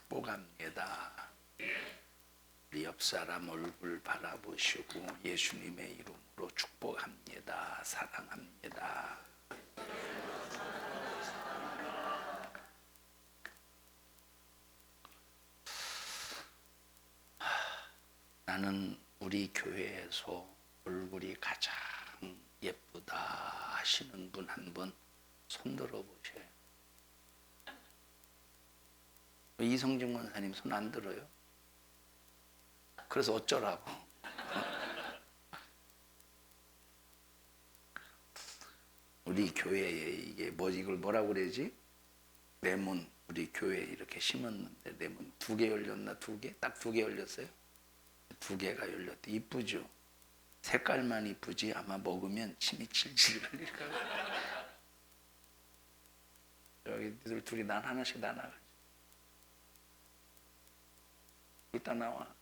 축복합니다. 우리 옆 사람 얼굴 바라보시고 예수님의 이름으로 축복합니다. 사랑합니다. 나는 우리 교회에서 얼굴이 가장 예쁘다 하시는 분 한 번 손들어 보세요. 이성진 권사님 손 안 들어요? 그래서 어쩌라고? 우리 교회에 이게 이걸 뭐라고 그러지? 레몬 우리 교회에 이렇게 심었는데 레몬 2개 열렸나? 2개? 딱 2개 열렸어요? 2개가 열렸대. 이쁘죠? 색깔만 이쁘지 아마 먹으면 침이 질질 흘릴 거야. 여기 니들 둘이 난 하나씩 다 나가. 이따 나와.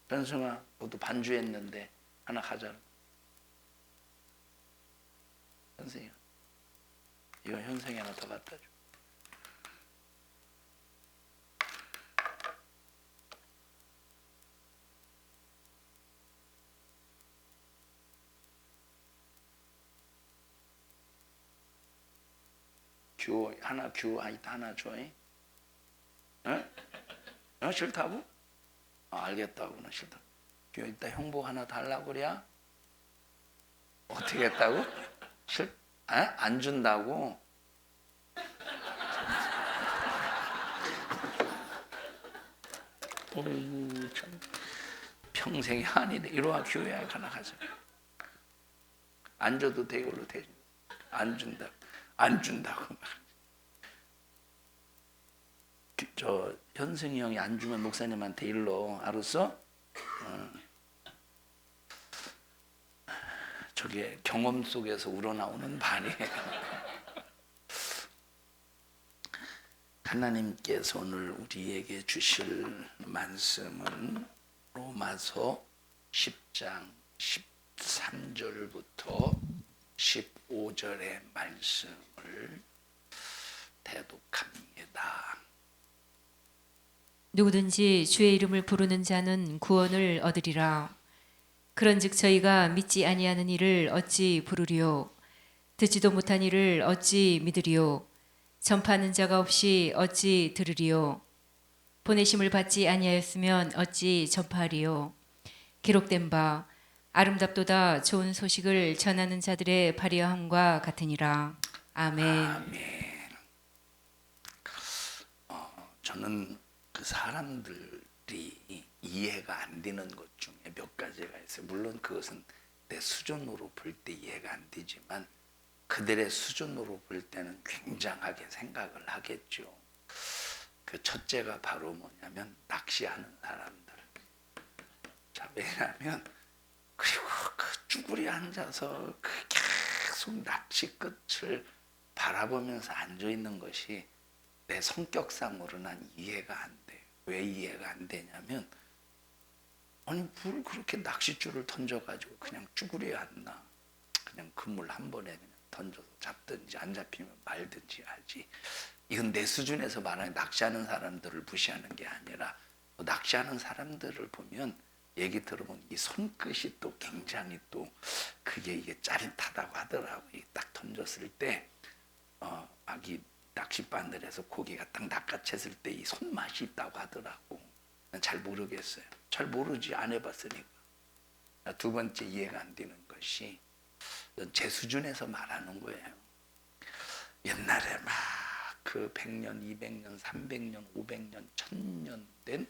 현승아, 너도 반주했는데 하나 가져라. 현승이야. 이거 현승이 하나 더 갖다 줘. 규 하나 하나 줘. 어? 싫다고? 알겠다구나. 싫다. 규 이따 형복 하나 달라고 그래? 어떻게 했다고? 안 준다고? 어이구 참 평생이 아니네. 이리와 교회 하나 가자. 안 줘도 돼. 이걸로 돼. 안 준다고. 저 현승이 형이 안 주면 목사님한테 일러. 알았어? 저게 경험 속에서 우러나오는 반이에요. 하나님께서 오늘 우리에게 주실 말씀은 로마서 10장 13절부터 15절의 말씀을 대독합니다. 누구든지 주의 이름을 부르는 자는 구원을 얻으리라. 그런즉 저희가 믿지 아니하는 이를 어찌 부르리요? 듣지도 못한 이를 어찌 믿으리요? 전파하는 자가 없이 어찌 들으리요? 보내심을 받지 아니하였으면 어찌 전파하리요? 기록된 바 아름답도다 좋은 소식을 전하는 자들의 발휘함과 같으니라. 아멘. 아멘. 저는 그 사람들이 이해가 안 되는 것 중에 몇 가지가 있어요. 물론 그것은 내 수준으로 볼 때 이해가 안 되지만 그들의 수준으로 볼 때는 굉장하게 생각을 하겠죠. 그 첫째가 바로 뭐냐면 낚시하는 사람들. 자, 왜냐하면 그리고 그 쭈그리 앉아서 그 계속 낚시 끝을 바라보면서 앉아 있는 것이 내 성격상으로 난 이해가 안 돼. 왜 이해가 안 되냐면 아니 뭘 그렇게 낚싯줄을 던져가지고 그냥 쭈그려 앉나. 그냥 그물 한 번에 그냥 던져서 잡든지 안 잡히면 말든지 하지. 이건 내 수준에서 말하는 낚시하는 사람들을 무시하는 게 아니라 낚시하는 사람들을 보면 얘기 들어보면 이 손끝이 또 굉장히 또 그게 이게 짜릿하다고 하더라고. 딱 던졌을 때 이 낚싯바늘에서 고기가 딱 낚아챘을 때 이 손맛이 있다고 하더라고. 난 잘 모르겠어요. 잘 모르지. 안 해봤으니까. 두 번째 이해가 안 되는 것이 제 수준에서 말하는 거예요. 옛날에 막 그 100년, 200년, 300년, 500년, 1000년 된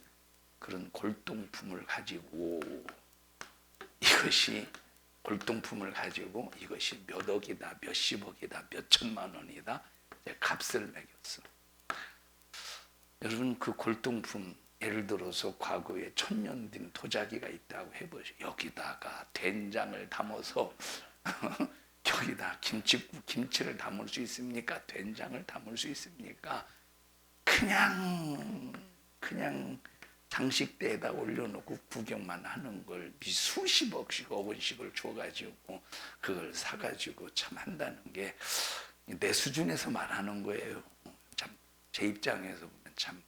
그런 골동품을 가지고 이것이 몇 억이다, 몇십억이다, 몇천만 원이다 값을 매겼어. 여러분 그 골동품 예를 들어서 과거에 1000년 된 도자기가 있다고 해보세요. 여기다가 된장을 담아서 여기다 김치를 담을 수 있습니까? 된장을 담을 수 있습니까? 그냥 장식대에다 올려놓고 구경만 하는 걸 수십억씩 억 원씩을 줘가지고 그걸 사가지고 참 한다는 게 내 수준에서 말하는 거예요. 참 제 입장에서 보면 참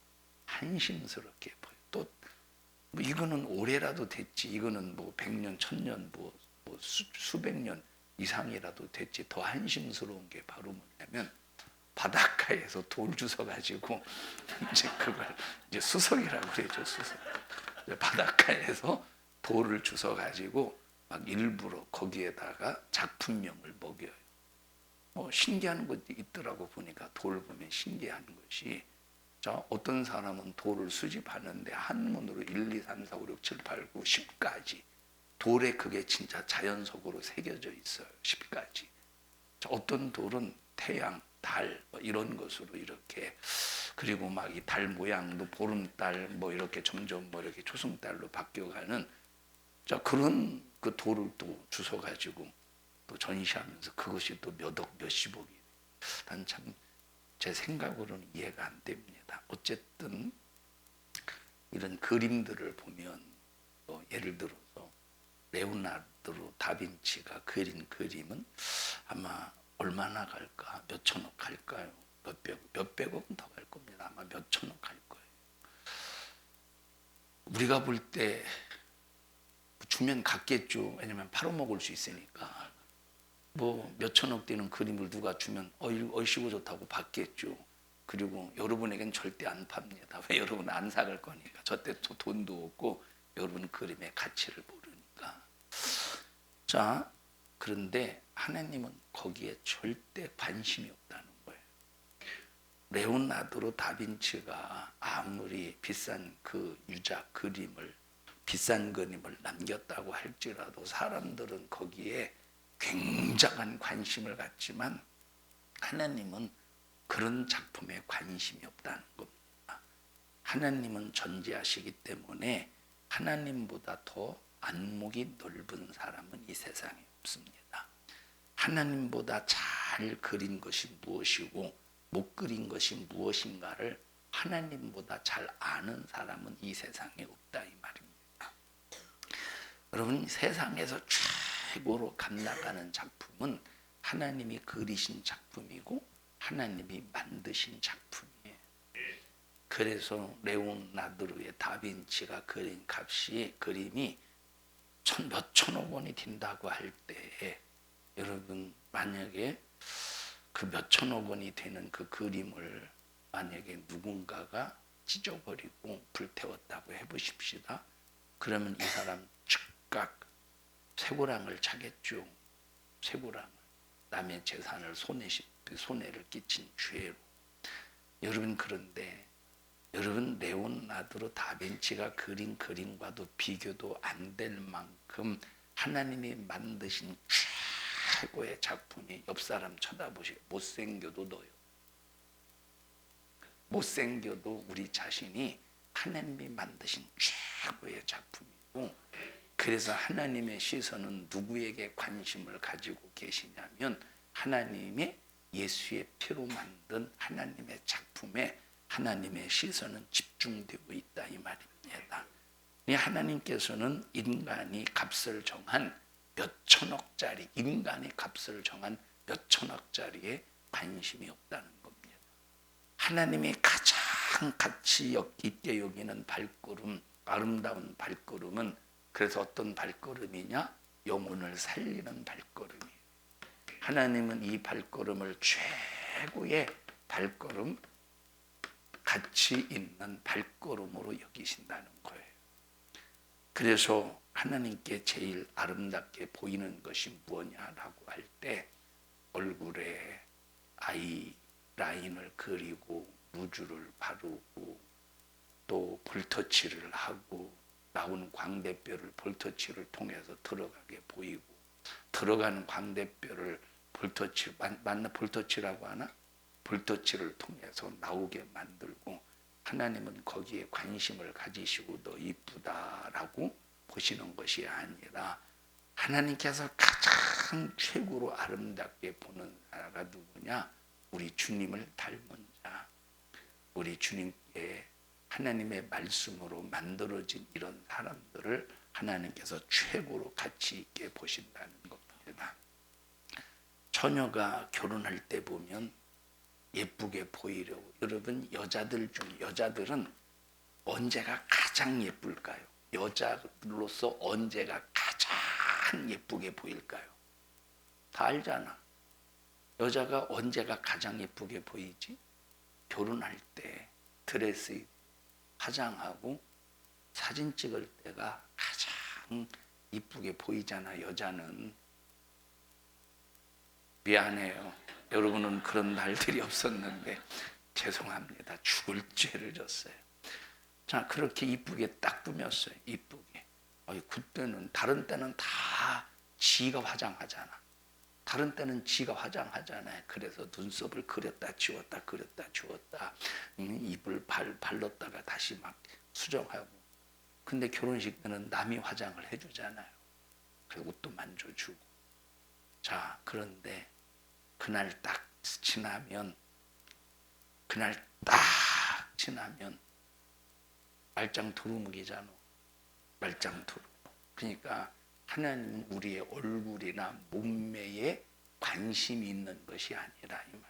한심스럽게 보여. 또 뭐 이거는 오래라도 됐지, 이거는 뭐 100년, 1000년, 뭐 수백 년 이상이라도 됐지. 더 한심스러운 게 바로 뭐냐면 바닷가에서 돌 주워가지고 이제 그걸 이제 수석이라고 그러죠. 수석. 바닷가에서 돌을 주워가지고 막 일부러 거기에다가 작품명을 먹여요. 뭐 신기한 것도 있더라고. 보니까 돌 보면 신기한 것이, 자, 어떤 사람은 돌을 수집하는데 한문으로 1, 2, 3, 4, 5, 6, 7, 8, 9, 10까지 돌에 그게 진짜 자연석으로 새겨져 있어요. 10까지. 자, 어떤 돌은 태양, 달 이런 것으로 이렇게, 그리고 막 이 달 모양도 보름달 뭐 이렇게 점점 뭐 이렇게 초승달로 바뀌어가는, 자, 그런 그 돌을 또 주워 가지고 또 전시하면서 그것이 또 몇 억 몇십억이. 난 참 제 생각으로는 이해가 안 됩니다. 어쨌든 이런 그림들을 보면 예를 들어서 레오나르도 다빈치가 그린 그림은 아마 얼마나 갈까? 몇 천억 갈까요? 몇백억은 더 갈 겁니다. 아마 몇 천억 갈 거예요. 우리가 볼 때 주면 갖겠죠. 왜냐면 팔아먹을 수 있으니까. 뭐 몇 천억 되는 그림을 누가 주면 얼씨구 좋다고 받겠죠. 그리고 여러분에겐 절대 안 팝니다. 왜? 여러분 안 사갈 거니까. 저때 돈도 없고 여러분 그림의 가치를 모르니까. 자, 그런데 하나님은 거기에 절대 관심이 없다는 거예요. 레오나르도 다빈치가 아무리 비싼 그 유작 그림을, 비싼 그림을 남겼다고 할지라도 사람들은 거기에 굉장한 관심을 갖지만 하나님은 그런 작품에 관심이 없다는 겁니다. 하나님은 전지하시기 때문에 하나님보다 더 안목이 넓은 사람은 이 세상에 없습니다. 하나님보다 잘 그린 것이 무엇이고 못 그린 것이 무엇인가를 하나님보다 잘 아는 사람은 이 세상에 없다, 이 말입니다. 여러분, 세상에서 최고로 값나가는 작품은 하나님이 그리신 작품이고 하나님이 만드신 작품이에요. 그래서 레오나르도의 다빈치가 그린 그림이 몇천억 원이 된다고 할 때, 여러분 만약에 그 몇천억 원이 되는 그 그림을 만약에 누군가가 찢어버리고 불태웠다고 해보십시다. 그러면 이 사람 즉각 쇠고랑을 차겠죠. 쇠고랑을. 남의 재산을 손해를 끼친 죄로. 여러분, 그런데 여러분 레오나르도 다빈치가 그린 그림과도 비교도 안 될 만큼 하나님이 만드신 최고의 작품이, 옆 사람 쳐다보시고, 못생겨도 너요. 못생겨도 우리 자신이 하나님이 만드신 최고의 작품이고, 그래서 하나님의 시선은 누구에게 관심을 가지고 계시냐면 하나님의 예수의 피로 만든 하나님의 작품에 하나님의 시선은 집중되고 있다, 이 말입니다. 하나님께서는 인간이 값을 정한 몇천억짜리, 인간의 값을 정한 몇천억짜리에 관심이 없다는 겁니다. 하나님이 가장 가치 있게 여기는 발걸음, 아름다운 발걸음은, 그래서 어떤 발걸음이냐? 영혼을 살리는 발걸음이에요. 하나님은 이 발걸음을 최고의 발걸음, 가치 있는 발걸음으로 여기신다는 거예요. 그래서 하나님께 제일 아름답게 보이는 것이 무엇냐라고 할 때, 얼굴에 아이 라인을 그리고 무주를 바르고 또 볼터치를 하고 나오는 광대뼈를 볼터치를 통해서 들어가게 보이고, 들어가는 광대뼈를 볼터치라고 하나? 볼터치를 통해서 나오게 만들고, 하나님은 거기에 관심을 가지시고 너 이쁘다라고 보시는 것이 아니라, 하나님께서 가장 최고로 아름답게 보는 자가 누구냐? 우리 주님을 닮은 자. 우리 주님께 하나님의 말씀으로 만들어진 이런 사람들을 하나님께서 최고로 가치 있게 보신다는 겁니다. 처녀가 결혼할 때 보면 예쁘게 보이려고, 여러분 여자들은 언제가 가장 예쁠까요? 여자로서 언제가 가장 예쁘게 보일까요? 다 알잖아. 여자가 언제가 가장 예쁘게 보이지? 결혼할 때 드레스 입고 화장하고 사진 찍을 때가 가장 이쁘게 보이잖아. 여자는. 미안해요. 여러분은 그런 날들이 없었는데 죄송합니다. 죽을 죄를 졌어요. 자, 그렇게 이쁘게 딱 꾸몄어요. 이쁘게. 그때는, 다른 때는 다 지가 화장하잖아. 다른 때는 지가 화장하잖아요. 그래서 눈썹을 그렸다 지웠다 그렸다 지웠다, 입을 발랐다가 다시 막 수정하고. 근데 결혼식 때는 남이 화장을 해주잖아요. 그리고 옷도 만져주고. 자, 그런데 그날 딱 지나면 말짱 두루묵이잖아. 말짱 두루묵. 그러니까 하나님은 우리의 얼굴이나 몸매에 관심이 있는 것이 아니라 이 말.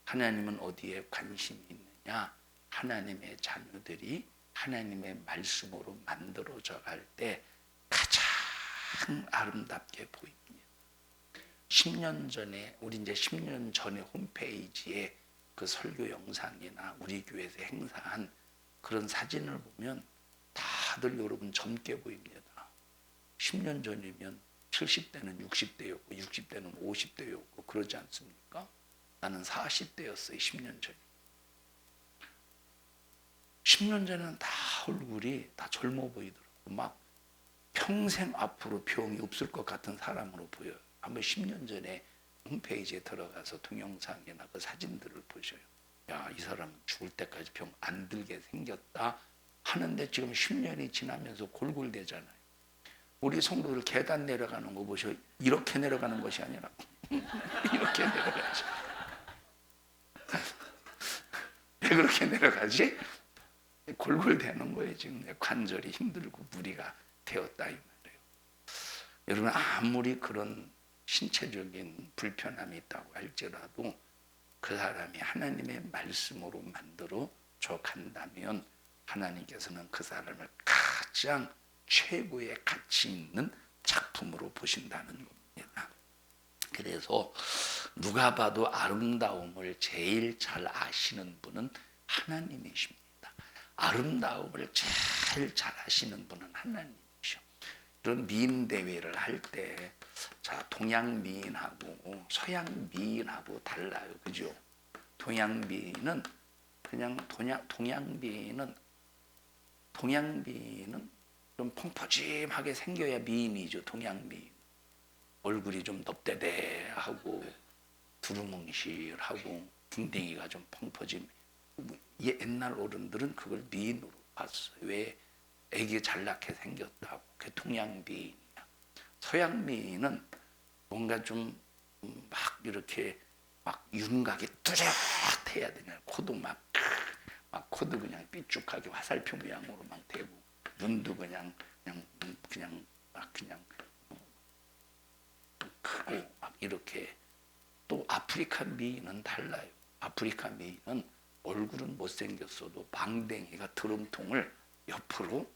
하나님은 어디에 관심이 있느냐? 하나님의 자녀들이 하나님의 말씀으로 만들어져 갈 때 가장 아름답게 보입니다. 10년 전에, 우리 이제 10년 전에 홈페이지에 그 설교 영상이나 우리 교회에서 행사한 그런 사진을 보면 다들 여러분 젊게 보입니다. 10년 전이면 70대는 60대였고 60대는 50대였고 그러지 않습니까? 나는 40대였어요. 10년 전에. 10년 전에는 다 얼굴이 다 젊어 보이더라고. 막 평생 앞으로 병이 없을 것 같은 사람으로 보여요. 한번 10년 전에 홈페이지에 들어가서 동영상이나 그 사진들을 보셔요. 야, 이 사람 죽을 때까지 병 안 들게 생겼다 하는데 지금 10년이 지나면서 골골대잖아요. 우리 성도들 계단 내려가는 거 보셔. 이렇게 내려가는 것이 아니라 이렇게 내려가지. 왜 그렇게 내려가지? 골골대는 거예요. 지금 관절이 힘들고 무리가 되었다 이 말이에요. 여러분, 아무리 그런 신체적인 불편함이 있다고 할지라도 그 사람이 하나님의 말씀으로 만들어져 간다면 하나님께서는 그 사람을 가장 최고의 가치 있는 작품으로 보신다는 겁니다. 그래서 누가 봐도 아름다움을 제일 잘 아시는 분은 하나님이십니다. 아름다움을 제일 잘 아시는 분은 하나님이셔. 이런 미인 대회를 할 때, 자, 동양 미인하고 서양 미인하고 달라요. 그죠? 동양 미인은 그냥 동양 미인은 좀 펑퍼짐하게 생겨야 미인이죠. 동양 미인. 얼굴이 좀 넙대대하고 두루뭉실하고 궁뎅이가 좀 펑퍼짐. 옛날 어른들은 그걸 미인으로 봤어요. 왜? 애기 잘나게 생겼다고. 그게 동양 미인이야. 서양 미인은 뭔가 좀 막 이렇게 막 윤곽이 뚜렷해야 되냐. 코도 막 코도 그냥 삐죽하게 화살표 모양으로 막 되고, 눈도 그냥 크고 막 이렇게. 또 아프리카 미인은 달라요. 아프리카 미인은 얼굴은 못생겼어도 방댕이가 드럼통을 옆으로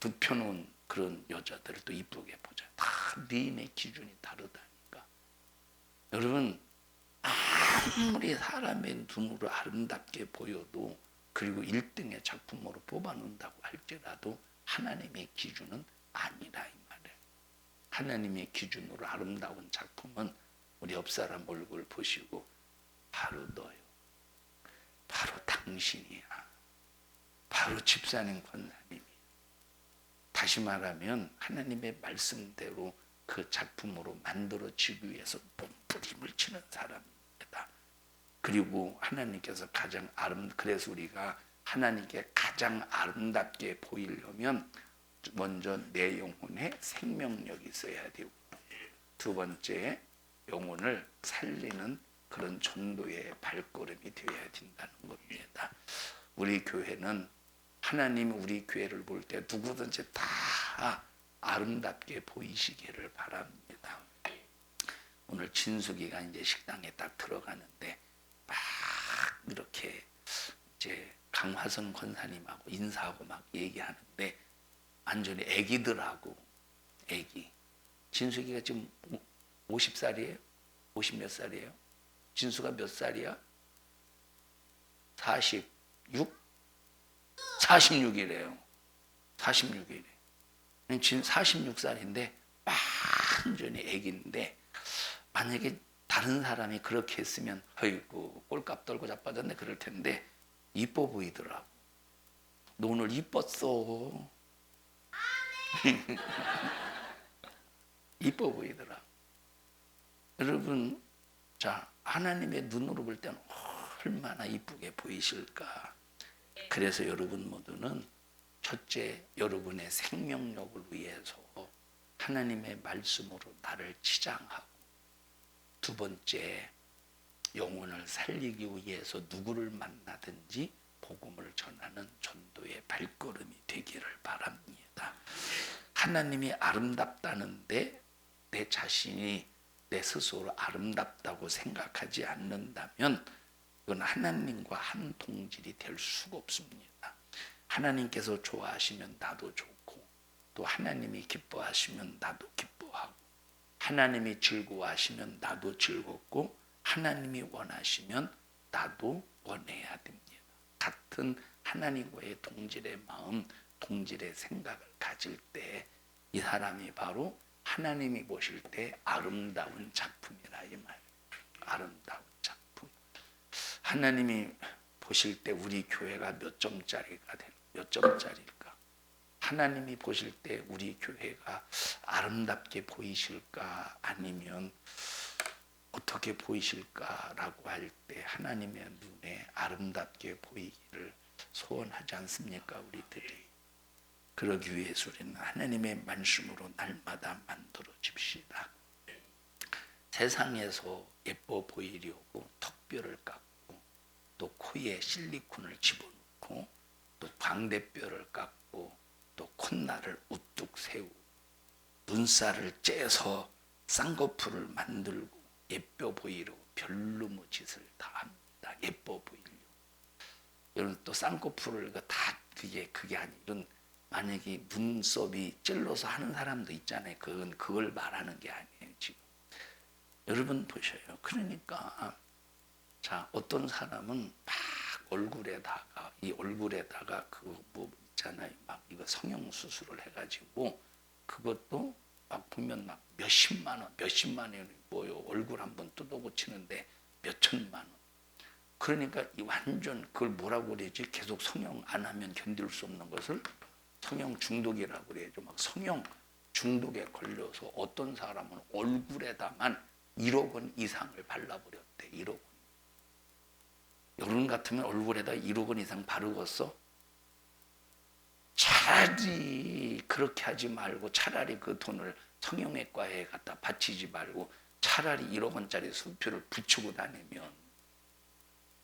눕혀놓은 그런 여자들을 또 이쁘게 보자. 다 미인의 기준이 다르다니까. 여러분, 아무리 사람의 눈으로 아름답게 보여도, 그리고 1등의 작품으로 뽑아놓는다고 할지라도 하나님의 기준은 아니라 이 말이에요. 하나님의 기준으로 아름다운 작품은 우리 옆 사람 얼굴 보시고 바로 너요. 바로 당신이야. 바로 집사님, 권사님이. 다시 말하면 하나님의 말씀대로 그 작품으로 만들어지기 위해서 몸부림을 치는 사람입니다. 그리고 하나님께서 그래서 우리가 하나님께 가장 아름답게 보이려면 먼저 내 영혼에 생명력이 있어야 되고, 두 번째, 영혼을 살리는 그런 전도의 발걸음이 되어야 된다는 겁니다. 우리 교회는 하나님이 우리 교회를 볼 때 누구든지 다 아름답게 보이시기를 바랍니다. 오늘 진숙이가 이제 식당에 딱 들어가는데 막 이렇게 이제 강화선 권사님하고 인사하고 막 얘기하는데 완전히 애기들하고 애기. 진숙이가 지금 50살이에요? 50 몇 살이에요? 진수가 몇 살이야? 46? 46이래요. 46이래. 46살인데 완전히 애기인데 만약에 다른 사람이 그렇게 했으면 어이구 꼴값 떨고 자빠졌네 그럴 텐데 이뻐 보이더라고. 너 오늘 이뻤어. 이뻐 보이더라. 여러분, 자 하나님의 눈으로 볼 때는 얼마나 이쁘게 보이실까. 그래서 여러분 모두는 첫째, 여러분의 생명력을 위해서 하나님의 말씀으로 나를 치장하고, 두 번째, 영혼을 살리기 위해서 누구를 만나든지 복음을 전하는 전도의 발걸음이 되기를 바랍니다. 하나님이 아름답다는데 내 자신이 내 스스로 아름답다고 생각하지 않는다면 그건 하나님과 한 동질이 될 수가 없습니다. 하나님께서 좋아하시면 나도 좋고, 또 하나님이 기뻐하시면 나도 기뻐하고, 하나님이 즐거워하시면 나도 즐겁고, 하나님이 원하시면 나도 원해야 됩니다. 같은 하나님과의 동질의 마음, 동질의 생각을 가질 때 이 사람이 바로 하나님이 보실 때 아름다운 작품이라 이 말. 아름다운 작품. 하나님이 보실 때 우리 교회가 몇 점짜리일까? 하나님이 보실 때 우리 교회가 아름답게 보이실까? 아니면 어떻게 보이실까라고 할 때 하나님의 눈에 아름답게 보이기를 소원하지 않습니까? 우리들이. 그러기 위해서 우리는 하나님의 말씀으로 날마다 만들어집시다. 세상에서 예뻐 보이려고 턱뼈를 깎고, 또 코에 실리콘을 집어넣고, 또 광대뼈를 깎고, 또 콧날을 우뚝 세우고, 눈살을 째서 쌍꺼풀을 만들고 예뻐 보이려고 별놈의 짓을 다 합니다. 예뻐 보이려고. 여러분 또 쌍꺼풀을 다 그게 아니라 만약에 눈썹이 찔러서 하는 사람도 있잖아요. 그걸 말하는 게 아니에요. 지금 여러분 보셔요. 그러니까 자 어떤 사람은 막 얼굴에다가 그 뭐 있잖아요. 막 이거 성형 수술을 해가지고 그것도 막 보면 막 몇십만 원이 뭐요. 얼굴 한번 뜯어 고치는데 몇천만 원. 그러니까 이 완전 그걸 뭐라고 그러지? 계속 성형 안 하면 견딜 수 없는 것을 성형 중독이라고 그래야죠. 막 성형 중독에 걸려서 어떤 사람은 얼굴에다만 1억 원 이상을 발라버렸대. 1억 원. 여러분 같으면 얼굴에다 1억 원 이상 바르겠어? 차라리 그렇게 하지 말고 차라리 그 돈을 성형외과에 갖다 바치지 말고 차라리 1억 원짜리 수표를 붙이고 다니면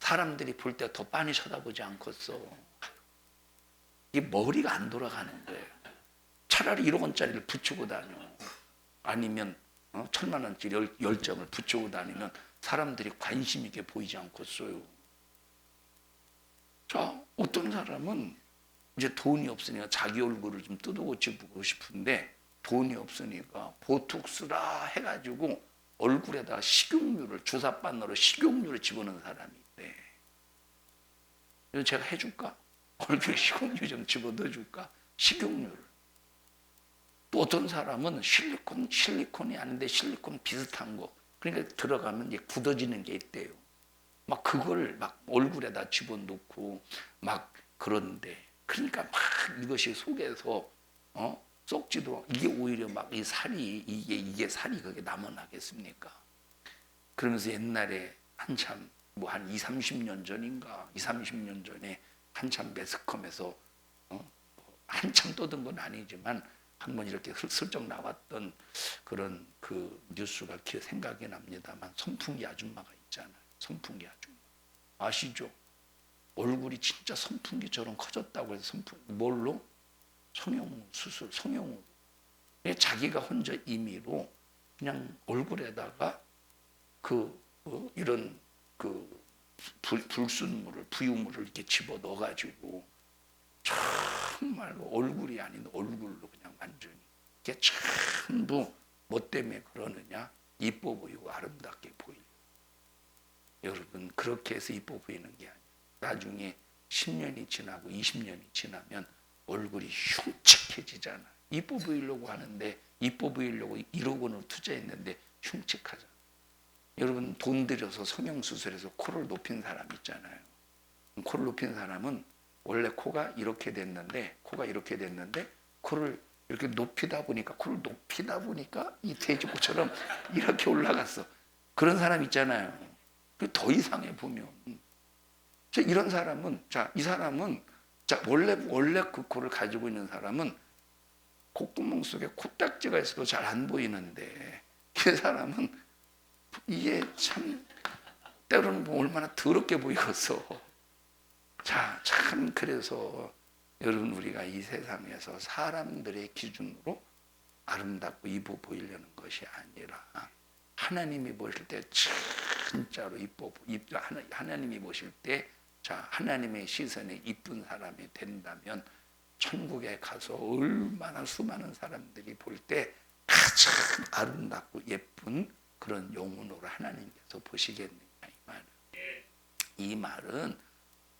사람들이 볼 때 더 빤히 쳐다보지 않겠어. 이 머리가 안 돌아가는 거예요. 차라리 1억 원짜리를 붙이고 다녀. 아니면 1,000만 원짜리 10장을 붙이고 다니면 사람들이 관심 있게 보이지 않겠어요. 자, 어떤 사람은 이제 돈이 없으니까 자기 얼굴을 좀 뜯어고치고 싶은데 돈이 없으니까 보톡스라 해가지고 얼굴에다가 식용유를 주사바늘로 식용유를 집어넣는 사람이 있대. 이거 제가 해줄까? 얼굴에 식용유 좀 집어넣어줄까? 식용유를. 또 어떤 사람은 실리콘이 아닌데 실리콘 비슷한 거. 그러니까 들어가면 이제 굳어지는 게 있대요. 막 그걸 막 얼굴에다 집어넣고 막 그런데 그러니까 막 이것이 속에서 썩지도 이게 오히려 막 이 살이 이게 살이 그게 남아나겠습니까? 그러면서 옛날에 한참 뭐 한 20-30년 전인가 20-30년 전에 한참 매스컴에서 한참 떠든 건 아니지만 한번 이렇게 슬쩍 나왔던 그런 그 뉴스가 생각이 납니다만 선풍기 아줌마가 있잖아요. 선풍기 아줌마 아시죠? 얼굴이 진짜 선풍기처럼 커졌다고 해서 뭘로? 성형 수술, 성형으로. 자기가 혼자 임의로 그냥 얼굴에다가 이런 불순물을, 부유물을 이렇게 집어 넣어가지고 정말로 얼굴이 아닌 얼굴로 그냥 완전히 이게 전부 뭐 때문에 그러느냐? 이뻐 보이고 아름답게 보이려. 여러분, 그렇게 해서 이뻐 보이는 게 아니에요. 나중에 10년이 지나고 20년이 지나면 얼굴이 흉측해지잖아. 이뻐 보이려고 하는데, 이뻐 보이려고 1억 원을 투자했는데 흉측하잖아. 여러분, 돈 들여서 성형수술해서 코를 높인 사람 있잖아요. 코를 높인 사람은 원래 코가 이렇게 됐는데 코를 이렇게 코를 높이다 보니까 이 돼지코처럼 이렇게 올라갔어. 그런 사람 있잖아요. 더 이상해 보면. 이런 사람은, 이 사람은 원래 그 코를 가지고 있는 사람은 콧구멍 속에 코딱지가 있어도 잘 안 보이는데, 그 사람은 이게 참 때로는 얼마나 더럽게 보이겠어. 참 그래서 여러분, 우리가 이 세상에서 사람들의 기준으로 아름답고 이뻐 보이려는 것이 아니라 하나님이 보실 때 진짜로 하나님이 보실 때 하나님의 시선에 이쁜 사람이 된다면 천국에 가서 얼마나 수많은 사람들이 볼 때 가장 아름답고 예쁜 그런 영혼으로 하나님께서 보시겠느냐, 이 말은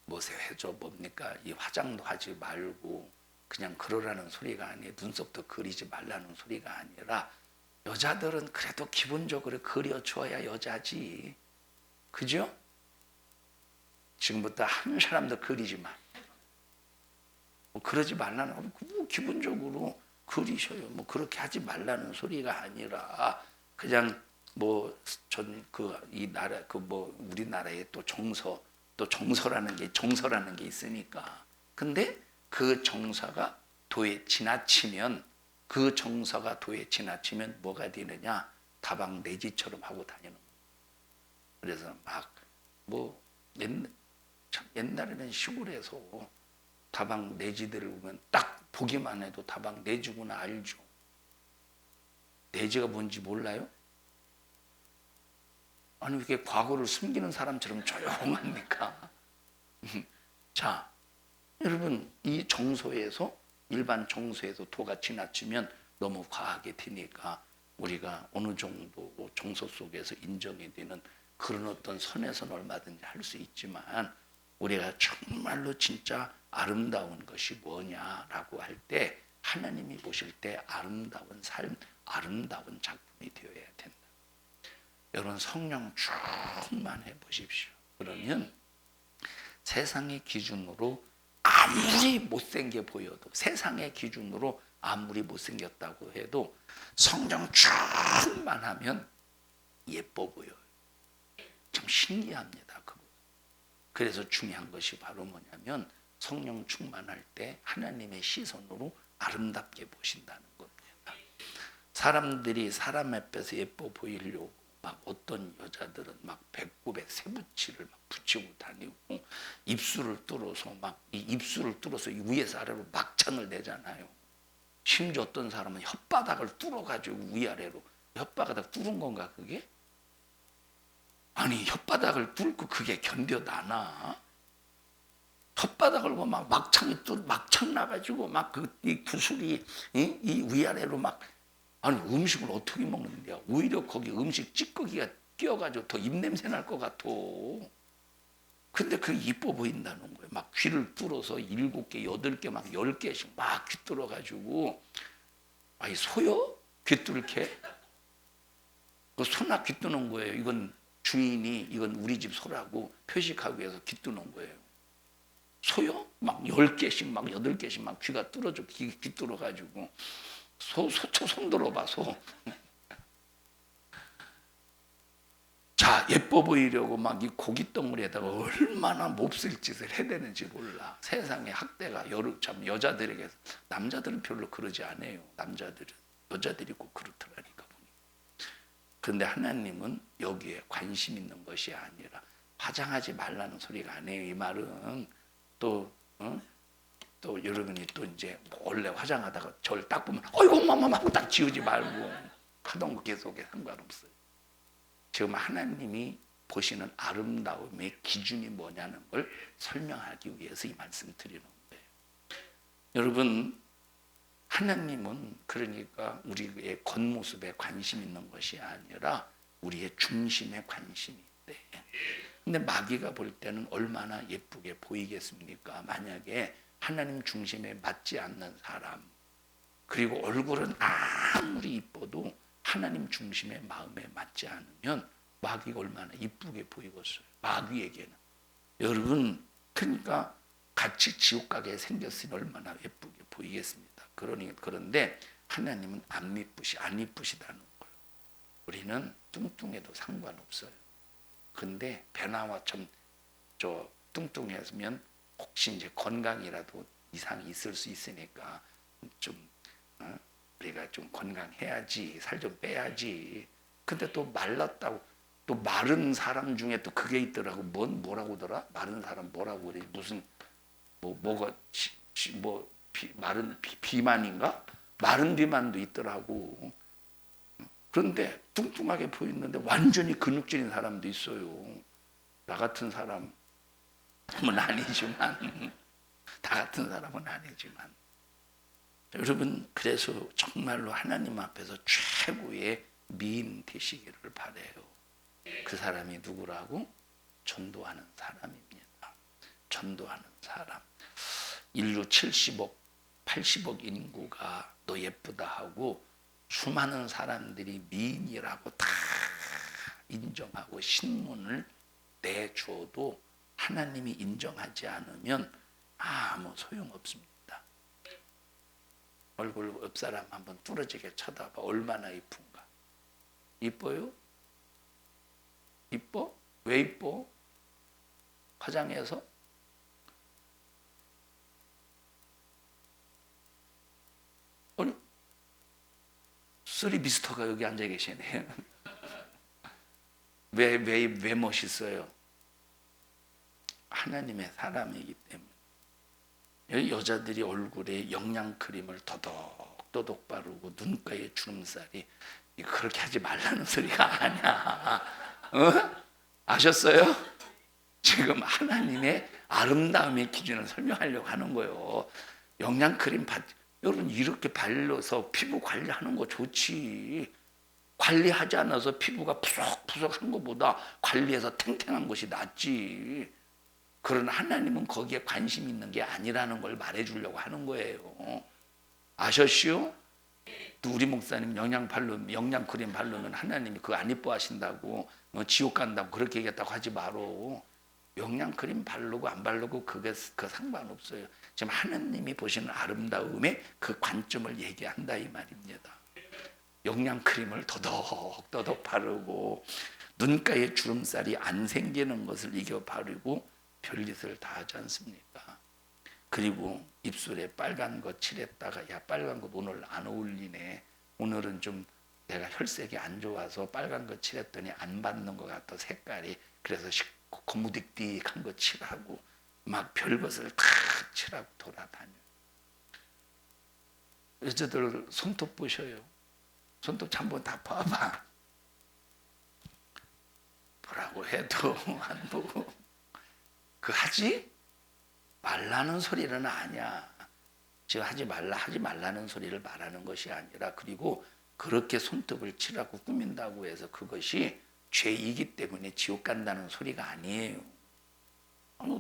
뭐세 해줘 뭡니까? 이 화장도 하지 말고 그냥 그러라는 소리가 아니에요. 눈썹도 그리지 말라는 소리가 아니라, 여자들은 그래도 기본적으로 그려줘야 여자지. 그죠? 지금부터 한 사람도 그리지 마. 그러지 말라는, 기본적으로 그리셔요. 그렇게 하지 말라는 소리가 아니라, 그냥 이 나라 우리나라에 또 정서라는 게 있으니까. 근데 그 정서가 도에 지나치면 뭐가 되느냐? 다방 내지처럼 하고 다니는 거예요. 그래서 옛날에는 시골에서 다방 내지들을 보면 딱 보기만 해도 다방 내지구나 알죠. 내지가 뭔지 몰라요? 아니, 왜 이렇게 과거를 숨기는 사람처럼 조용합니까? 여러분, 이 일반 정서에서 도가 지나치면 너무 과하게 되니까 우리가 어느 정도 정서 속에서 인정이 되는 그런 어떤 선에서는 얼마든지 할 수 있지만, 우리가 정말로 진짜 아름다운 것이 뭐냐라고 할 때, 하나님이 보실 때 아름다운 삶, 아름다운 작품이 되어야 된다. 여러분, 성령 충만해 보십시오. 그러면 세상의 기준으로 아무리 못생겨 보여도, 세상의 기준으로 아무리 못생겼다고 해도 성령 충만하면 예뻐 보여요. 참 신기합니다. 그래서 중요한 것이 바로 뭐냐면, 성령 충만할 때 하나님의 시선으로 아름답게 보신다는 겁니다. 사람들이 사람 앞에서 예뻐 보이려고 어떤 여자들은 배꼽에 새붙이를 붙이고 다니고, 입술을 뚫어서 위에서 아래로 막창을 내잖아요. 심지어 어떤 사람은 혓바닥을 뚫어가지고 위아래로, 혓바닥 뚫은 건가 그게? 아니, 혓바닥을 뚫고 그게 견뎌나나? 혓바닥을 막창 나가지고 이 구슬이 이 위아래로 아니, 음식을 어떻게 먹는데요? 오히려 거기 음식 찌꺼기가 끼어가지고 더 입냄새 날 것 같아. 근데 그게 이뻐 보인다는 거예요. 귀를 뚫어서 7개, 8개, 10개씩 귀 뚫어가지고. 아니, 소요? 귀 뚫게? 소나 귀 뚫는 거예요. 이건 우리 집 소라고 표식하기 위해서 귀 뚫는 거예요. 소요? 10개씩, 8개씩 귀가 뚫어져, 귀 뚫어가지고. 소처 손 들어봐, 소. 예뻐 보이려고 이 고기 덩어리에다가 얼마나 몹쓸 짓을 해대는지 몰라. 세상의 학대가 여자들에게, 남자들은 별로 그러지 않아요. 여자들이 꼭 그렇더라니까 보니. 그런데 하나님은 여기에 관심 있는 것이 아니라 화장하지 말라는 소리가 아니에요. 이 말은 또 또 여러분이 또 이제 몰래 화장하다가 저를 딱 보면 어이구 엄마 하고 딱 지우지 말고 하던 거 계속해 상관없어요. 지금 하나님이 보시는 아름다움의 기준이 뭐냐는 걸 설명하기 위해서 이 말씀 드리는 거예요. 여러분, 하나님은 그러니까 우리의 겉모습에 관심 있는 것이 아니라 우리의 중심에 관심이 있대. 근데 마귀가 볼 때는 얼마나 예쁘게 보이겠습니까? 만약에 하나님 중심에 맞지 않는 사람, 그리고 얼굴은 아무리 이뻐도 하나님 중심의 마음에 맞지 않으면 마귀가 얼마나 이쁘게 보이겠어요. 마귀에게는. 여러분, 그러니까 같이 지옥 가게 생겼으니 얼마나 예쁘게 보이겠습니다. 그런데 하나님은 안 이쁘시다는 거예요. 우리는 뚱뚱해도 상관없어요. 근데 변화와 좀 뚱뚱해지면 혹시 이제 건강이라도 이상이 있을 수 있으니까 좀 우리가 좀 건강해야지, 살 좀 빼야지. 근데 또 말랐다고 또 마른 사람 중에 또 그게 있더라고. 뭐라고더라? 마른 사람 뭐라고 그래? 무슨 뭐가 마른 비만인가? 마른 비만도 있더라고. 그런데 뚱뚱하게 보이는데 완전히 근육질인 사람도 있어요. 나 같은 사람은 아니지만 다 같은 사람은 아니지만 여러분, 그래서 정말로 하나님 앞에서 최고의 미인 되시기를 바라요. 그 사람이 누구라고? 전도하는 사람입니다. 전도하는 사람. 인류 70억, 80억 인구가 너 예쁘다 하고 수많은 사람들이 미인이라고 다 인정하고 신문을 내줘도 하나님이 인정하지 않으면 아무 소용없습니다. 얼굴 옆 사람 한번 뚫어지게 쳐다봐. 얼마나 이쁜가? 이뻐요? 이뻐? 왜 이뻐? 화장해서? 쓰리 미스터가 여기 앉아 계시네. 왜 멋있어요? 하나님의 사람이기 때문에. 여기 여자들이 얼굴에 영양크림을 더덕더덕 바르고 눈가에 주름살이 그렇게 하지 말라는 소리가 아니야. 아셨어요? 지금 하나님의 아름다움의 기준을 설명하려고 하는 거예요. 영양크림 여러분 이렇게 발라서 피부 관리하는 거 좋지. 관리하지 않아서 피부가 푸석푸석한 것보다 관리해서 탱탱한 것이 낫지. 그러나 하나님은 거기에 관심 있는 게 아니라는 걸 말해주려고 하는 거예요. 아셨시오? 또 우리 목사님 영양크림 바르면 하나님이 그거 안 이뻐하신다고 지옥 간다고 그렇게 얘기했다고 하지 마로. 영양크림 바르고 안 바르고 그게 상관없어요. 지금 하나님이 보시는 아름다움의 그 관점을 얘기한다 이 말입니다. 영양크림을 더덕더덕 바르고 눈가에 주름살이 안 생기는 것을 이겨 바르고 별짓을 다 하지 않습니까? 그리고 입술에 빨간 거 칠했다가 야 빨간 거 오늘 안 어울리네. 오늘은 좀 내가 혈색이 안 좋아서 빨간 거 칠했더니 안 받는 것 같아 색깔이. 그래서 고무딕딕한 거 칠하고 막 별것을 다 칠하고 돌아다녀. 여자들 손톱 보셔요. 손톱 한번 다 봐봐. 뭐라고 해도 안 보고. 그 하지 말라는 소리는 아니야. 지금 하지 말라는 소리를 말하는 것이 아니라 그리고 그렇게 손톱을 칠하고 꾸민다고 해서 그것이 죄이기 때문에 지옥 간다는 소리가 아니에요.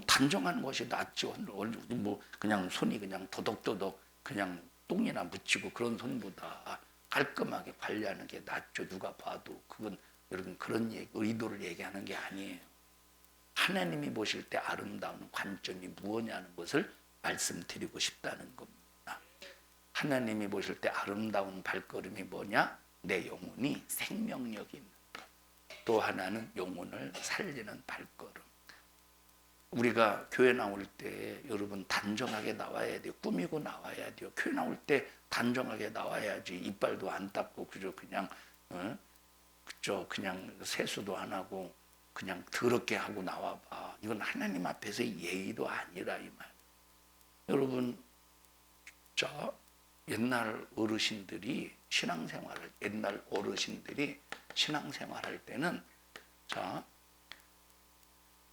단정한 것이 낫죠. 뭐 그냥 손이 그냥 더덕더덕 그냥 똥이나 묻히고 그런 손보다 깔끔하게 관리하는 게 낫죠. 누가 봐도. 그건 여러분 그런 의도를 얘기하는 게 아니에요. 하나님이 보실 때 아름다운 관점이 무엇냐는 것을 말씀드리고 싶다는 겁니다. 하나님이 보실 때 아름다운 발걸음이 뭐냐? 내 영혼이 생명력이 있는 것. 또 하나는 영혼을 살리는 발걸음. 우리가 교회 나올 때 여러분 단정하게 나와야 돼요. 꾸미고 나와야 돼요. 교회 나올 때 단정하게 나와야지. 이빨도 안 닦고 그냥 세수도 안 하고 그냥 더럽게 하고 나와봐. 이건 하나님 앞에서의 예의도 아니라 이 말. 여러분, 자, 옛날 어르신들이 신앙생활할 때는 자,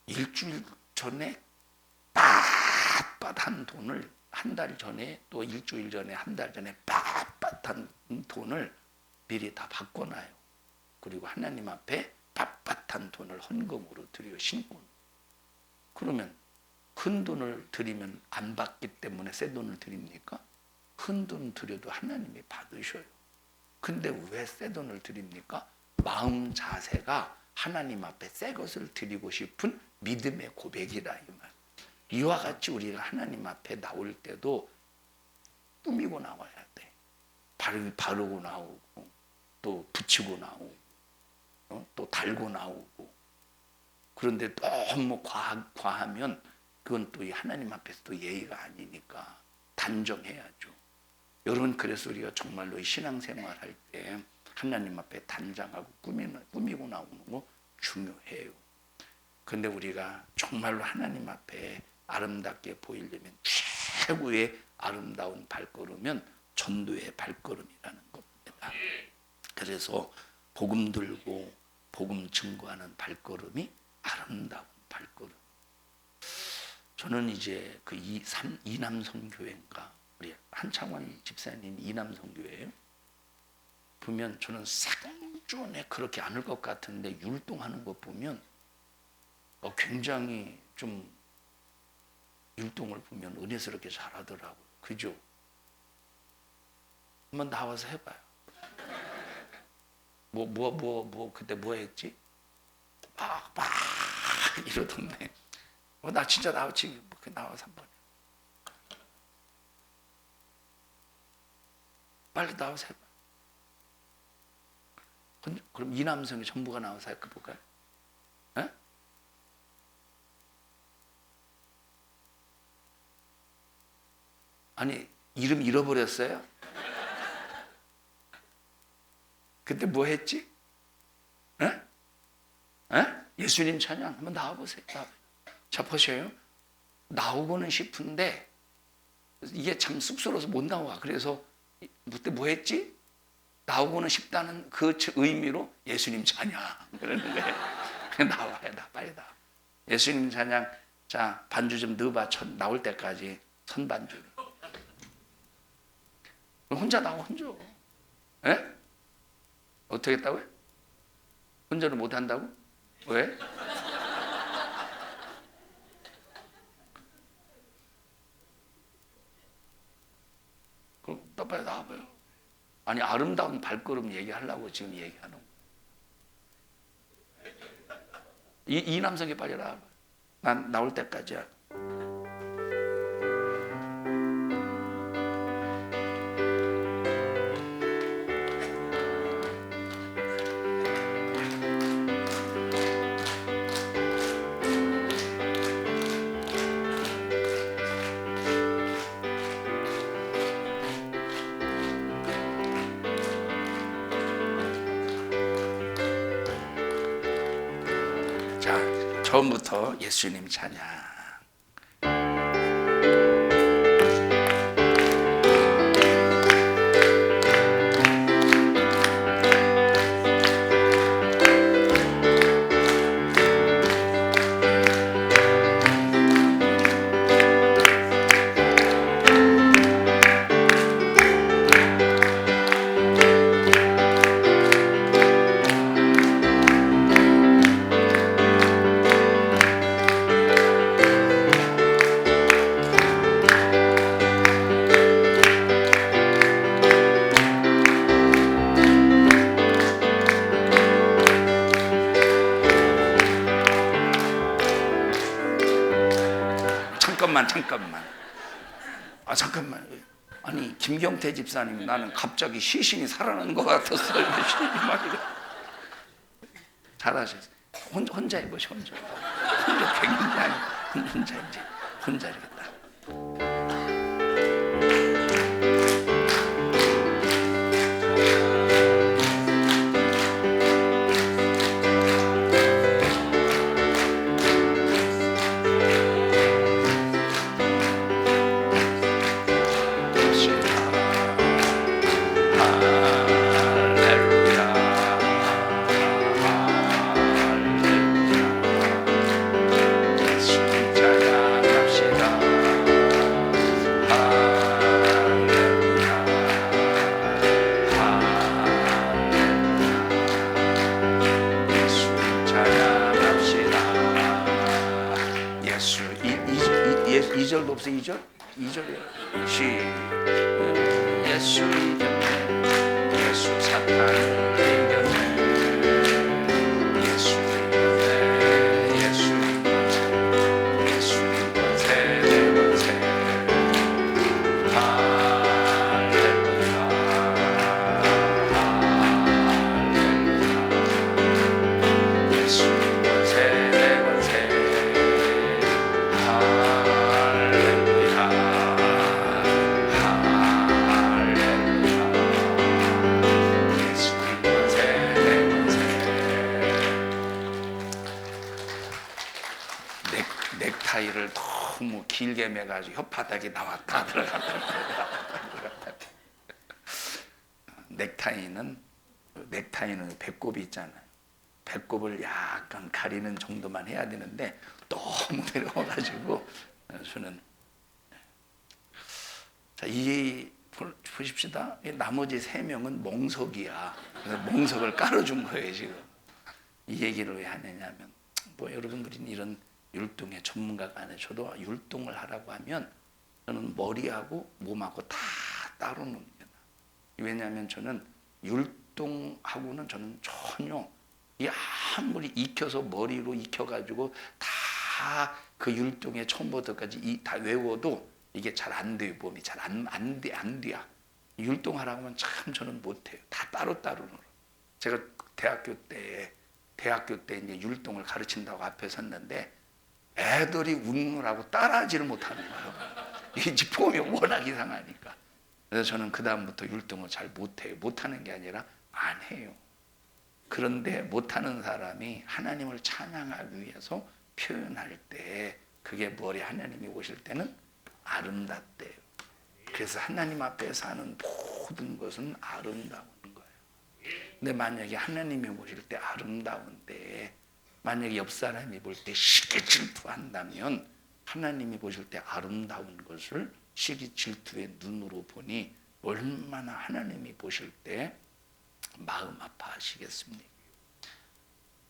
일주일 전에 빳빳한 돈을 한 달 전에 또 일주일 전에 한 달 전에 빳빳한 돈을 미리 다 바꿔놔요. 그리고 하나님 앞에 빳빳한 돈을 헌금으로 드려요. 신분. 그러면 큰 돈을 드리면 안 받기 때문에 새 돈을 드립니까? 큰 돈 드려도 하나님이 받으셔요. 근데 왜 새 돈을 드립니까? 마음 자세가 하나님 앞에 새 것을 드리고 싶은 믿음의 고백이라 이 말. 이와 같이 우리가 하나님 앞에 나올 때도 꾸미고 나와야 돼. 바르고 나오고 또 붙이고 나오고 또 달고 나오고. 그런데 너무 과하면 그건 또 하나님 앞에서 또 예의가 아니니까 단정해야죠. 여러분, 그래서 우리가 정말로 신앙생활할 때 하나님 앞에 단장하고 꾸미고 나오는 거 중요해요. 그런데 우리가 정말로 하나님 앞에 아름답게 보이려면 최고의 아름다운 발걸음은 전도의 발걸음이라는 겁니다. 그래서 복음 들고 복음 증거하는 발걸음이 아름다운 발걸음. 저는 이제 그 이남선교회인가 우리 한창원 집사님 이남선교회예요. 보면 저는 생존에 그렇게 않을 것 같은데 율동하는 거 보면 굉장히 좀 율동을 보면 은혜스럽게 잘하더라고요. 그죠? 한번 나와서 해봐요. 그때 뭐 했지? 막 이러던데. 나 진짜 나왔지. 나와서 한번. 빨리 나와서 해봐. 그럼 이 남성이 전부가 나와서 해볼까요? 에? 아니, 이름 잃어버렸어요? 그때 뭐 했지? 에? 예수님 찬양 한번 나와보세요. 자, 보셔요. 나오고는 싶은데 이게 참 쑥스러워서 못 나와. 그래서 그때 뭐 했지? 나오고는 싶다는 그 의미로 예수님 찬양 그러는 거예요. 나와야 나 빨리 나와. 예수님 찬양. 자, 반주 좀 넣어봐. 나올 때까지 선반주. 혼자 나와. 혼자. 에? 어떻게 했다고요? 혼자는 못 한다고? 왜? 그럼 빨리 나와봐요. 아니, 아름다운 발걸음 얘기하려고 지금 얘기하는 거예요. 이 남성이 빨리 나와봐. 난 나올 때까지야. 자, 처음부터 예수님 찬양. 잠깐만. 잠깐만. 아니, 김경태 집사님, 나는 갑자기 시신이 살아나는 것 같았어요. 잘하셨어요. 혼자 해보셔. 혼자 굉장히 혼자 이러겠다. 없어 2절? 2절이야. 예수 이겼네. 예수 사탄을 이겼네. 예수 이겼네. 예수 이겼네. 예수 이겼네. 내 권세. 할렐루야. 할렐루야. 예수 권세 내 권세. 할렐루야. 할렐루야. 예수 권세 내 권세. 넥타이를 너무 길게 매가지고 혓바닥이 나왔다 들어갔다. 넥타이는 배꼽이 있잖아요. 배꼽을 약간 가리는 정도만 해야 되는데 너무 내려와가지고 저는 자, 보십시다. 나머지 3명은 멍석이야. 그래서 멍석을 깔아준 거예요 지금. 이 얘기를 왜 하느냐면 뭐 여러분들이 이런 율동의 전문가가 아니에요. 저도 율동을 하라고 하면 저는 머리하고 몸하고 다 따로 놉니다. 왜냐하면 저는 율동하고는 저는 전혀 이 아무리 익혀서 머리로 익혀가지고 다 그 율동에 처음부터까지 다 외워도 이게 잘 안 돼요. 몸이 잘 안 돼야. 율동하라고 하면 참 저는 못해요. 다 따로따로 놀아. 제가 대학교 때 이제 율동을 가르친다고 앞에 섰는데 애들이 웃느라고 따라하지를 못하는 거예요. 이 폼이 워낙 이상하니까. 그래서 저는 그 다음부터 율동을 잘 못해요. 못하는 게 아니라 안 해요. 그런데 못하는 사람이 하나님을 찬양하기 위해서 표현할 때 그게 머리 하나님이 오실 때는 아름답대요. 그래서 하나님 앞에서 하는 모든 것은 아름다운 거예요. 근데 만약에 하나님이 오실 때 아름다운데 만약에 옆 사람이 볼 때 시기 질투한다면 하나님이 보실 때 아름다운 것을 시기 질투의 눈으로 보니 얼마나 하나님이 보실 때 마음 아파하시겠습니까?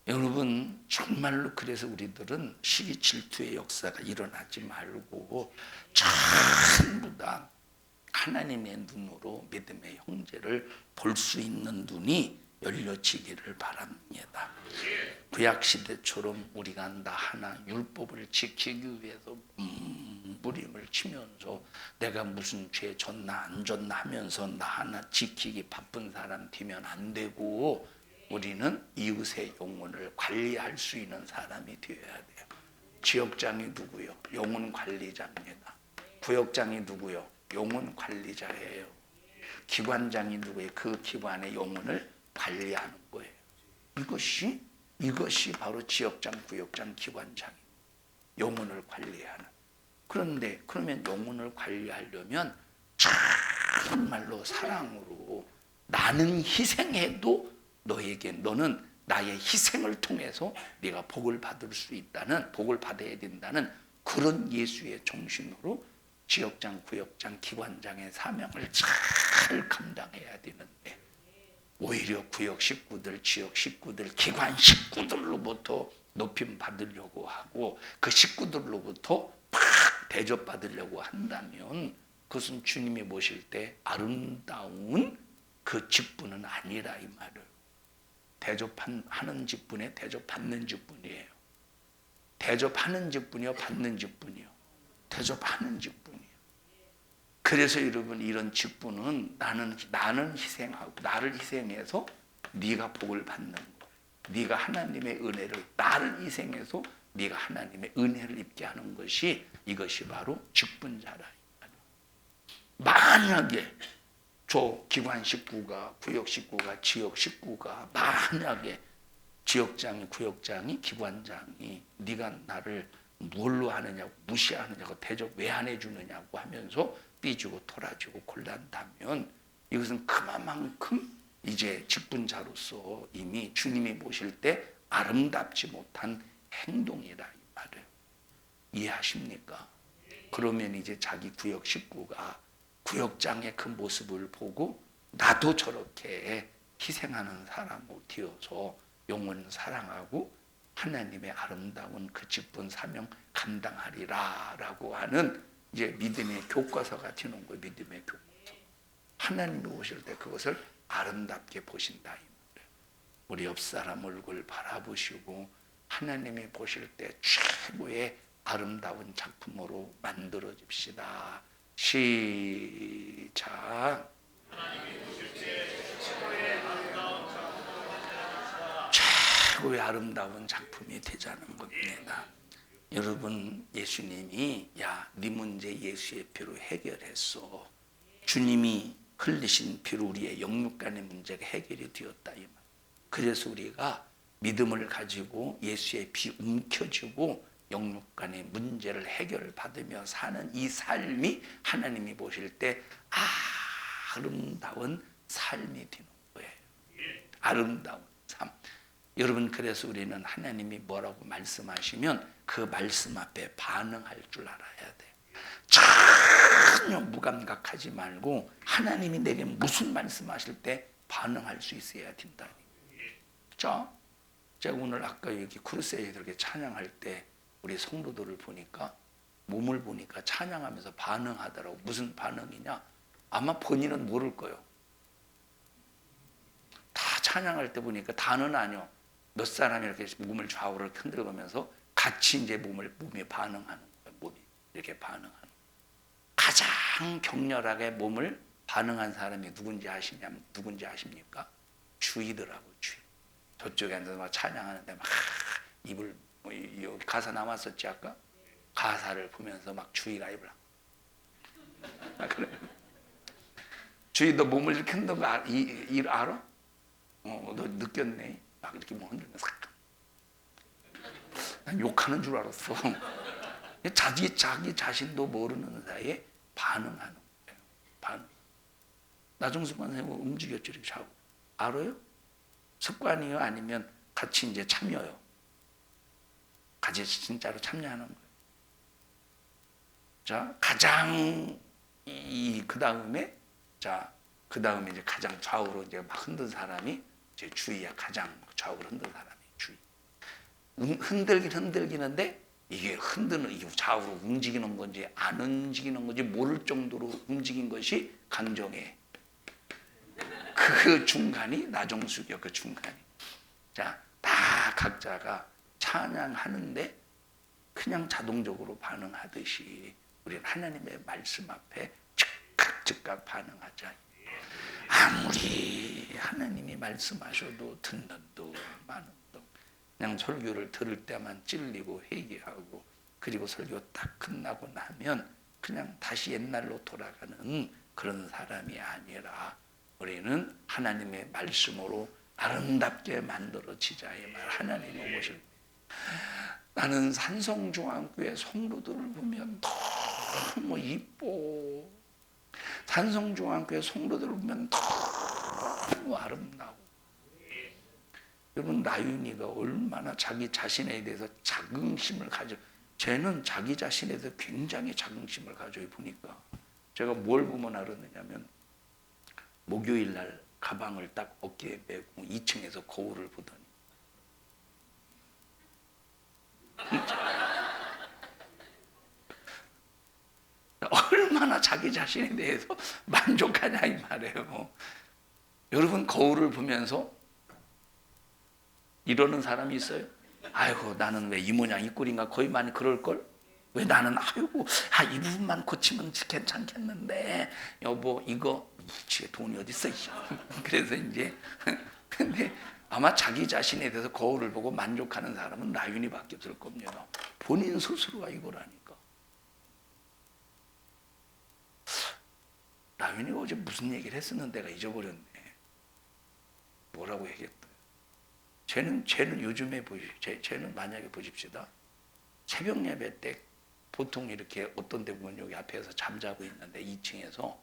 여러분 정말로 그래서 우리들은 시기 질투의 역사가 일어나지 말고 전부 다 하나님의 눈으로 믿음의 형제를 볼 수 있는 눈이 열려지기를 바랍니다. 구약시대처럼 우리가 나 하나 율법을 지키기 위해서 무림을 치면서 내가 무슨 죄 졌나 안 졌나 하면서 나 하나 지키기 바쁜 사람 되면 안 되고 우리는 이웃의 영혼을 관리할 수 있는 사람이 되어야 돼요. 지역장이 누구요? 영혼 관리자입니다. 구역장이 누구요? 영혼 관리자예요. 기관장이 누구예요? 그 기관의 영혼을 관리하는 거예요. 이것이 바로 지역장, 구역장, 기관장, 영혼을 관리하는. 그런데 그러면 영혼을 관리하려면 정말로 사랑으로 나는 희생해도 너는 나의 희생을 통해서 네가 복을 받을 수 있다는, 복을 받아야 된다는 그런 예수의 정신으로 지역장, 구역장, 기관장의 사명을 잘 감당해야 되는데 오히려 구역 식구들, 지역 식구들, 기관 식구들로부터 높임 받으려고 하고 그 식구들로부터 팍 대접받으려고 한다면 그것은 주님이 모실 때 아름다운 그 직분은 아니라 이 말을. 대접하는 직분에 대접받는 직분이에요. 대접하는 직분이요, 받는 직분이요. 대접하는 직분이에요. 그래서 여러분 이런 직분은 나는 희생하고 나를 희생해서 네가 복을 받는 거. 네가 하나님의 은혜를 나를 희생해서 네가 하나님의 은혜를 입게 하는 것이 이것이 바로 직분자라. 만약에 저 기관 식구가, 구역 식구가, 지역 식구가 만약에 지역장이, 구역장이, 기관장이 네가 나를 뭘로 하느냐고 무시하느냐고 대접 왜 안 해주느냐고 하면서 삐지고 토라지고 곤란하면 이것은 그만큼 이제 직분자로서 이미 주님이 보실 때 아름답지 못한 행동이라 이 말을 이해하십니까? 그러면 이제 자기 구역 식구가 구역장의 그 모습을 보고 나도 저렇게 희생하는 사람으로 되어서 영혼을 사랑하고 하나님의 아름다운 그 직분 사명 감당하리라 라고 하는 이제 믿음의 교과서가 되는 거예요. 믿음의 교과서. 하나님이 오실 때 그것을 아름답게 보신다. 우리 옆 사람 얼굴 바라보시고 하나님이 보실 때 최고의 아름다운 작품으로 만들어 줍시다. 시작. 최고의 아름다운 작품이 되자는 겁니다. 여러분, 예수님이 야, 네 문제 예수의 피로 해결했어. 주님이 흘리신 피로 우리의 영육간의 문제가 해결이 되었다. 이 말. 그래서 우리가 믿음을 가지고 예수의 피 움켜쥐고 영육간의 문제를 해결받으며 사는 이 삶이 하나님이 보실 때 아름다운 삶이 되는 거예요. 아름다운 삶. 여러분, 그래서 우리는 하나님이 뭐라고 말씀하시면 그 말씀 앞에 반응할 줄 알아야 돼요. 전혀 무감각하지 말고 하나님이 내게 무슨 말씀하실 때 반응할 수 있어야 된다. 자, 제가 오늘 아까 여기 크루세이더 이렇게 찬양할 때 우리 성도들을 보니까 몸을 보니까 찬양하면서 반응하더라고. 무슨 반응이냐? 아마 본인은 모를 거예요. 다 찬양할 때 보니까 다는 아니요. 몇 사람이 이렇게 몸을 좌우로 흔들어가면서 같이 이제 몸에 반응하는 거예요. 몸이 이렇게 반응하는. 가장 격렬하게 몸을 반응한 사람이 누군지 아십니까? 주의더라고. 주의. 저쪽에 앉아서 막 찬양하는데 막 입을 여기 가사 남았었지 아까? 가사를 보면서 막 주의가 입을 그래. 주의 너 몸을 이렇게 흔든 거 알아? 너 느꼈네. 막 이렇게 뭐 흔들면서 난 욕하는 줄 알았어. 자기 자신도 모르는 사이에 반응하는 거예요. 반응. 나정수만 선생님 움직였죠, 이렇게 자고. 알아요? 습관이요? 아니면 같이 이제 참여요? 같이 진짜로 참여하는 거예요. 자, 가장 그 다음에 이제 가장 좌우로 이제 막 흔든 사람이 제 주의야. 가장 좌우로 흔든 사람이 주의. 흔들기는데 이게 흔드는 이게 좌우로 움직이는 건지 안 움직이는 건지 모를 정도로 움직인 것이 강정해. 그 중간이 나정숙이요. 그 중간이. 자, 다 각자가 찬양하는데 그냥 자동적으로 반응하듯이 우리는 하나님의 말씀 앞에 즉각 반응하자. 아무리 하나님이 말씀하셔도 듣는 둥 마는 둥 그냥 설교를 들을 때만 찔리고 회개하고 그리고 설교 딱 끝나고 나면 그냥 다시 옛날로 돌아가는 그런 사람이 아니라 우리는 하나님의 말씀으로 아름답게 만들어지자. 이 말. 하나님이 오실 나는 산성중앙교회 성도들을 보면 너무 이뻐. 산성중앙교회 성도들을 보면 너무 아름다워. 여러분, 나윤이가 얼마나 자기 자신에 대해서 자긍심을 쟤는 자기 자신에 대해서 굉장히 자긍심을 가져요. 보니까 제가 뭘 보면 알았느냐면 목요일 날 가방을 딱 어깨에 메고 2층에서 거울을 보더니 얼마나 자기 자신에 대해서 만족하냐 이 말이에요. 여러분, 거울을 보면서 이러는 사람이 있어요? 아이고, 나는 왜 이 모양 이 꼴인가? 거의 많이 그럴걸? 왜 나는 이 부분만 고치면 괜찮겠는데 여보 이거 집에 돈이 어디 있어? 그래서 이제 근데 아마 자기 자신에 대해서 거울을 보고 만족하는 사람은 나윤이밖에 없을 겁니다. 본인 스스로가 이거라니까. 나윤이가 어제 무슨 얘기를 했었는데 내가 잊어버렸네. 뭐라고 얘기했다. 쟤는 요즘에 쟤는 만약에 보십시다. 새벽 예배 때 보통 이렇게 어떤 데 보면 여기 앞에서 잠자고 있는데 2층에서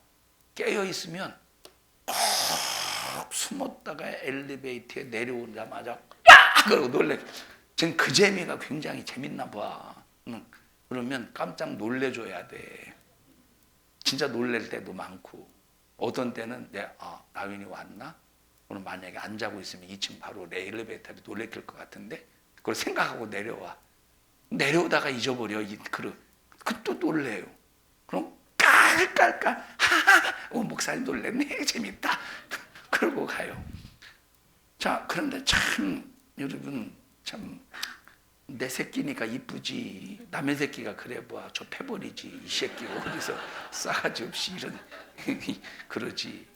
깨어 있으면 꼭 숨었다가 엘리베이터에 내려오자마자 야! 그러고 놀래. 쟤는 그 재미가 굉장히 재밌나 봐. 그러면 깜짝 놀래줘야 돼. 진짜 놀랄 때도 많고 어떤 때는 나윤이 왔나? 오늘 만약에 안 자고 있으면 2층 바로 엘리베이터에 놀래킬 것 같은데 그걸 생각하고 내려와. 내려오다가 잊어버려 이 그릇. 그 또 놀래요. 깔깔깔 하하 목사님 놀랬네 재밌다 그러고 가요. 자 그런데 참 여러분 참 내 새끼니까 이쁘지 남의 새끼가 그래 봐 저 패버리지 이 새끼가 어디서 싸가지 없이 이런 그러지.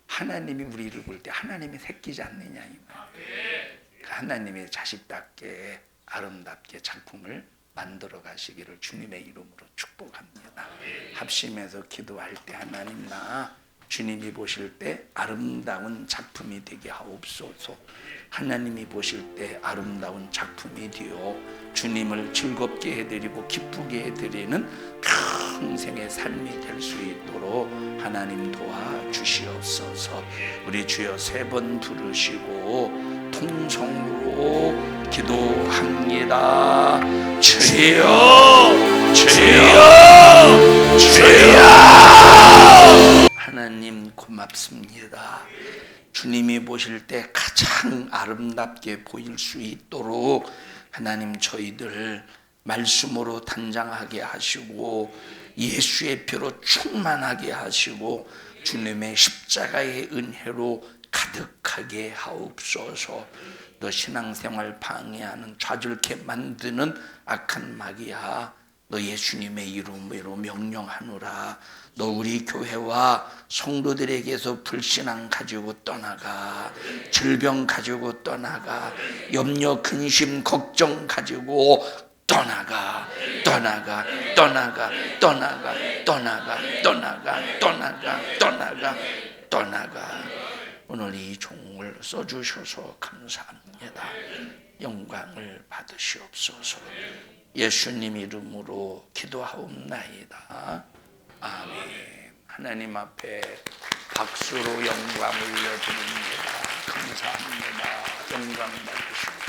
하나님이 우리를 볼 때 하나님의 새끼지 않느냐 이 말이에요. 하나님의 자식답게 아름답게 작품을 만들어 가시기를 주님의 이름으로 축복합니다. 합심해서 기도할 때 하나님 나 주님이 보실 때 아름다운 작품이 되게 하옵소서. 하나님이 보실 때 아름다운 작품이 되어 주님을 즐겁게 해드리고 기쁘게 해드리는 평생의 삶이 될 수 있도록 하나님 도와주시옵소서. 우리 주여 3번 부르시고 통성으로 기도합니다. 주여 주여 주여. 하나님 고맙습니다. 주님이 보실 때 가장 아름답게 보일 수 있도록 하나님 저희들 말씀으로 단장하게 하시고 예수의 피로 충만하게 하시고 주님의 십자가의 은혜로 가득하게 하옵소서. 너 신앙생활 방해하는 좌절케 만드는 악한 마귀야 너 예수님의 이름으로 명령하노라. 너 우리 교회와 성도들에게서 불신앙 가지고 떠나가, 질병 가지고 떠나가, 염려 근심 걱정 가지고 떠나가 떠나가 떠나가 떠나가 떠나가 떠나가 떠나가 떠나가 떠나가. 오늘 이 종을 써주셔서 감사합니다. 영광을 받으시옵소서. 예수님 이름으로 기도하옵나이다. 아멘. 하나님 앞에 박수로 영광 올려드립니다. 감사합니다. 영광 받으시옵소서.